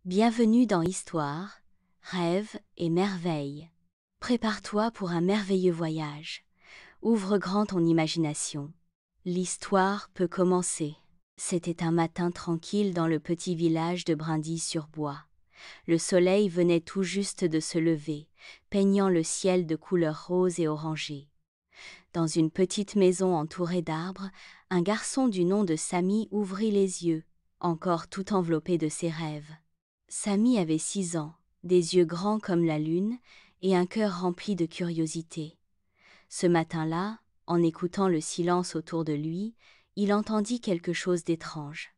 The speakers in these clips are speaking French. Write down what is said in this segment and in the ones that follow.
Bienvenue dans Histoire, Rêve et Merveille. Prépare-toi pour un merveilleux voyage. Ouvre grand ton imagination. L'histoire peut commencer. C'était un matin tranquille dans le petit village de Brindille-sur-Bois. Le soleil venait tout juste de se lever, peignant le ciel de couleurs roses et orangées. Dans une petite maison entourée d'arbres, un garçon du nom de Samy ouvrit les yeux, encore tout enveloppé de ses rêves. Samy avait 6 ans, des yeux grands comme la lune et un cœur rempli de curiosité. Ce matin-là, en écoutant le silence autour de lui, il entendit quelque chose d'étrange.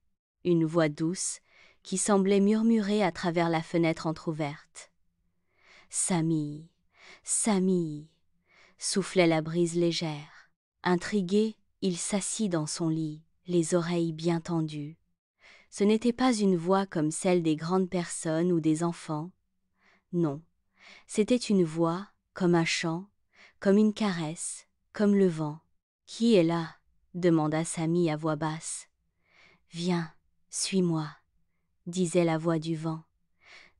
Une voix douce, qui semblait murmurer à travers la fenêtre entr'ouverte. « Samy, Samy !» soufflait la brise légère. Intrigué, il s'assit dans son lit, les oreilles bien tendues. Ce n'était pas une voix comme celle des grandes personnes ou des enfants. Non, c'était une voix, comme un chant, comme une caresse, comme le vent. « Qui est là ?» demanda Samy à voix basse. « Viens, suis-moi » disait la voix du vent.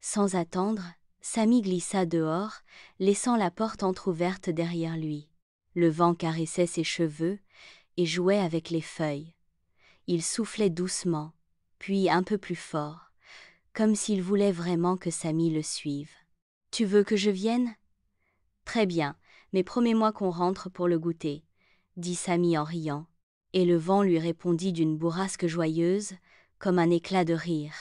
Sans attendre, Samy glissa dehors, laissant la porte entr'ouverte derrière lui. Le vent caressait ses cheveux et jouait avec les feuilles. Il soufflait doucement, puis un peu plus fort, comme s'il voulait vraiment que Samy le suive. « Tu veux que je vienne ? » ?»« Très bien, mais promets-moi qu'on rentre pour le goûter, » dit Samy en riant, et le vent lui répondit d'une bourrasque joyeuse, comme un éclat de rire.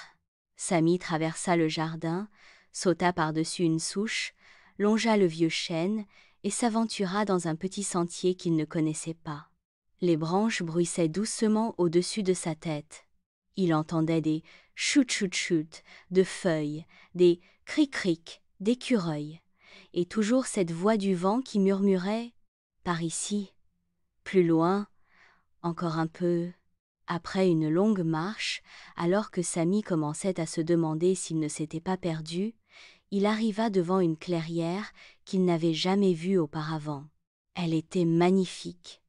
Samy traversa le jardin, sauta par-dessus une souche, longea le vieux chêne et s'aventura dans un petit sentier qu'il ne connaissait pas. Les branches bruissaient doucement au-dessus de sa tête. Il entendait des chut-chut-chut de feuilles, des cric-cric d'écureuils, et toujours cette voix du vent qui murmurait « Par ici, plus loin, encore un peu ». Après une longue marche, alors que Samy commençait à se demander s'il ne s'était pas perdu, il arriva devant une clairière qu'il n'avait jamais vue auparavant. Elle était magnifique.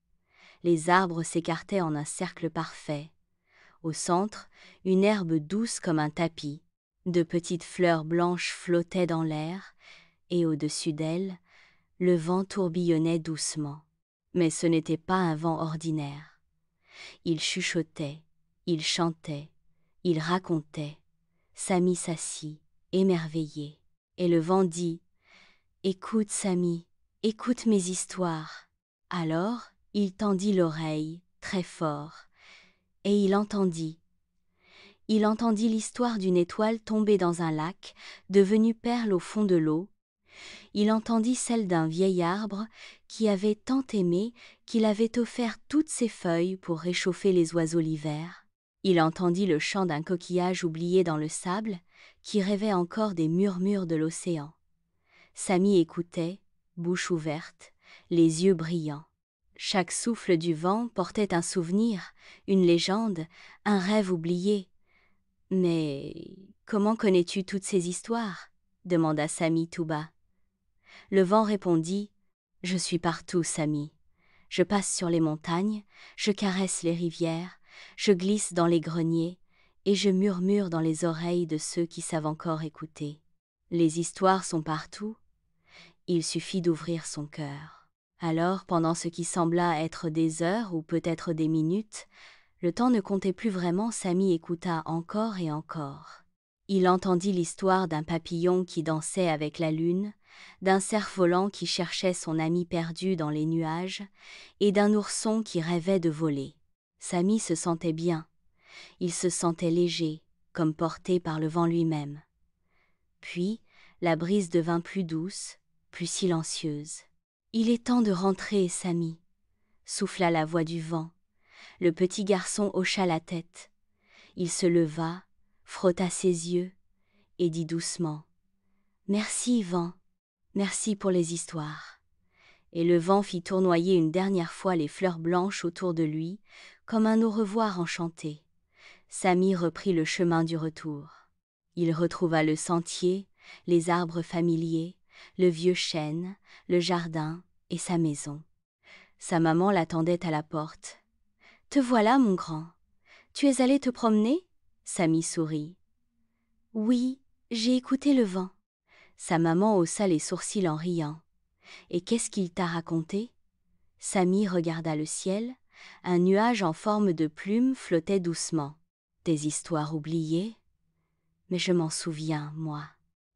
Les arbres s'écartaient en un cercle parfait. Au centre, une herbe douce comme un tapis. De petites fleurs blanches flottaient dans l'air, et au-dessus d'elles, le vent tourbillonnait doucement. Mais ce n'était pas un vent ordinaire. Il chuchotait, il chantait, il racontait. Samy s'assit, émerveillé. Et le vent dit « Écoute, Samy, écoute mes histoires. » Alors, il tendit l'oreille, très fort, et il entendit. Il entendit l'histoire d'une étoile tombée dans un lac, devenue perle au fond de l'eau. Il entendit celle d'un vieil arbre qui avait tant aimé qu'il avait offert toutes ses feuilles pour réchauffer les oiseaux l'hiver. Il entendit le chant d'un coquillage oublié dans le sable qui rêvait encore des murmures de l'océan. Samy écoutait, bouche ouverte, les yeux brillants. Chaque souffle du vent portait un souvenir, une légende, un rêve oublié. « Mais comment connais-tu toutes ces histoires ?» demanda Samy tout bas. Le vent répondit « Je suis partout, Samy. Je passe sur les montagnes, je caresse les rivières, je glisse dans les greniers et je murmure dans les oreilles de ceux qui savent encore écouter. Les histoires sont partout. Il suffit d'ouvrir son cœur. » Alors, pendant ce qui sembla être des heures ou peut-être des minutes, le temps ne comptait plus vraiment, Samy écouta encore et encore. Il entendit l'histoire d'un papillon qui dansait avec la lune, d'un cerf-volant qui cherchait son ami perdu dans les nuages, et d'un ourson qui rêvait de voler. Samy se sentait bien. Il se sentait léger, comme porté par le vent lui-même. Puis, la brise devint plus douce, plus silencieuse. « Il est temps de rentrer, Samy » souffla la voix du vent. Le petit garçon hocha la tête. Il se leva, frotta ses yeux et dit doucement « Merci, vent, merci pour les histoires. » Et le vent fit tournoyer une dernière fois les fleurs blanches autour de lui, comme un au revoir enchanté. Samy reprit le chemin du retour. Il retrouva le sentier, les arbres familiers, le vieux chêne, le jardin et sa maison. Sa maman l'attendait à la porte. « Te voilà, mon grand. Tu es allé te promener ?» Samy sourit. « Oui, J'ai écouté le vent. Sa maman haussa les sourcils en riant. Et qu'est-ce qu'il t'a raconté? Samy regarda le ciel. Un nuage en forme de plume flottait doucement. Des histoires oubliées? Mais je m'en souviens, moi.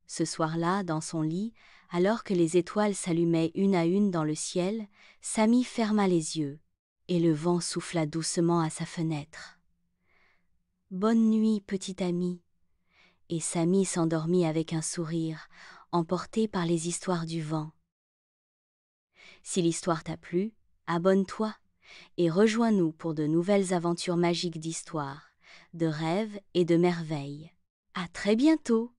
Ce soir-là, dans son lit, alors que les étoiles s'allumaient une à une dans le ciel, Samy ferma les yeux, et le vent souffla doucement à sa fenêtre. Bonne nuit, petit ami. Et Samy s'endormit avec un sourire, emporté par les histoires du vent. Si l'histoire t'a plu, abonne-toi et rejoins-nous pour de nouvelles aventures magiques d'histoire, de rêves et de merveilles. À très bientôt!